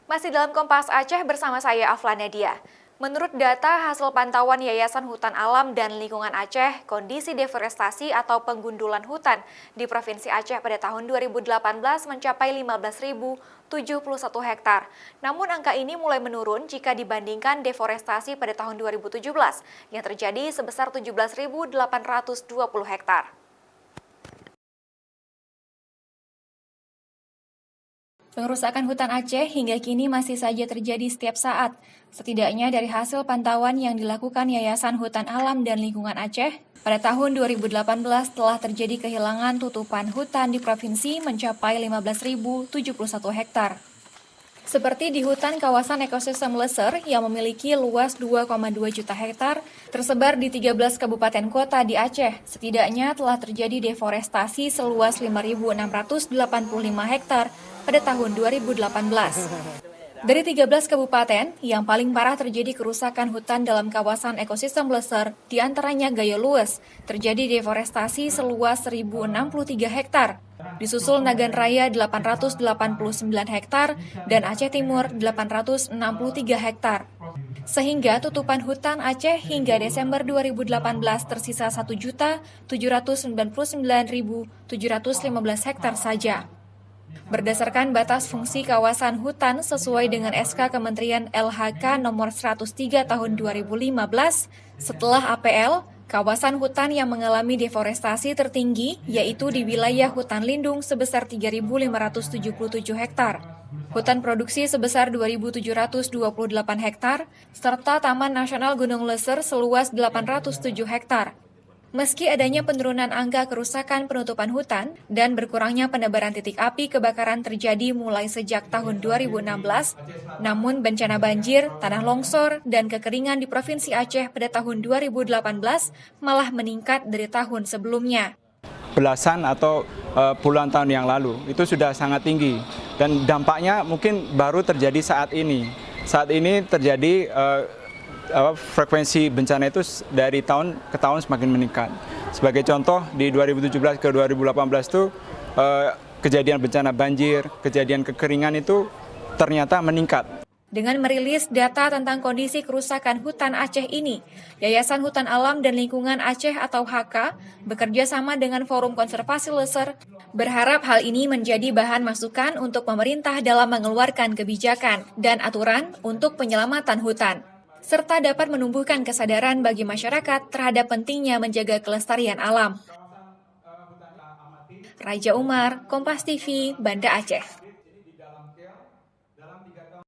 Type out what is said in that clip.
Masih dalam Kompas Aceh bersama saya Afla Nadia. Menurut data hasil pantauan Yayasan Hutan Alam dan Lingkungan Aceh, kondisi deforestasi atau penggundulan hutan di Provinsi Aceh pada tahun 2018 mencapai 15.071 hektar. Namun angka ini mulai menurun jika dibandingkan deforestasi pada tahun 2017 yang terjadi sebesar 17.820 hektar. Pengerusakan hutan Aceh hingga kini masih saja terjadi setiap saat. Setidaknya dari hasil pantauan yang dilakukan Yayasan Hutan Alam dan Lingkungan Aceh, pada tahun 2018 telah terjadi kehilangan tutupan hutan di provinsi mencapai 15.071 hektar. Seperti di hutan kawasan ekosistem Leser yang memiliki luas 2,2 juta hektar, tersebar di 13 kabupaten kota di Aceh, setidaknya telah terjadi deforestasi seluas 5.685 hektar pada tahun 2018. Dari 13 kabupaten, yang paling parah terjadi kerusakan hutan dalam kawasan ekosistem Leser, diantaranya Gayo Lues, terjadi deforestasi seluas 1.063 hektar, disusul Nagan Raya 889 hektar, dan Aceh Timur 863 hektar. Sehingga tutupan hutan Aceh hingga Desember 2018 tersisa 1.799.715 hektar saja. Berdasarkan batas fungsi kawasan hutan sesuai dengan SK Kementerian LHK nomor 103 tahun 2015, setelah APL, kawasan hutan yang mengalami deforestasi tertinggi yaitu di wilayah hutan lindung sebesar 3.577 hektar, hutan produksi sebesar 2.728 hektar, serta Taman Nasional Gunung Leser seluas 807 hektar. Meski adanya penurunan angka kerusakan penutupan hutan dan berkurangnya penebaran titik api kebakaran terjadi mulai sejak tahun 2016, namun bencana banjir, tanah longsor, dan kekeringan di Provinsi Aceh pada tahun 2018 malah meningkat dari tahun sebelumnya. Belasan atau puluhan tahun yang lalu itu sudah sangat tinggi dan dampaknya mungkin baru terjadi saat ini. Saat ini terjadi frekuensi bencana itu dari tahun ke tahun semakin meningkat. Sebagai contoh, di 2017 ke 2018 itu kejadian bencana banjir, kejadian kekeringan itu ternyata meningkat. Dengan merilis data tentang kondisi kerusakan hutan Aceh ini, Yayasan Hutan Alam dan Lingkungan Aceh atau HK bekerja sama dengan Forum Konservasi Leser berharap hal ini menjadi bahan masukan untuk pemerintah dalam mengeluarkan kebijakan dan aturan untuk penyelamatan hutan, serta dapat menumbuhkan kesadaran bagi masyarakat terhadap pentingnya menjaga kelestarian alam. Raja Umar, Kompas TV, Banda Aceh.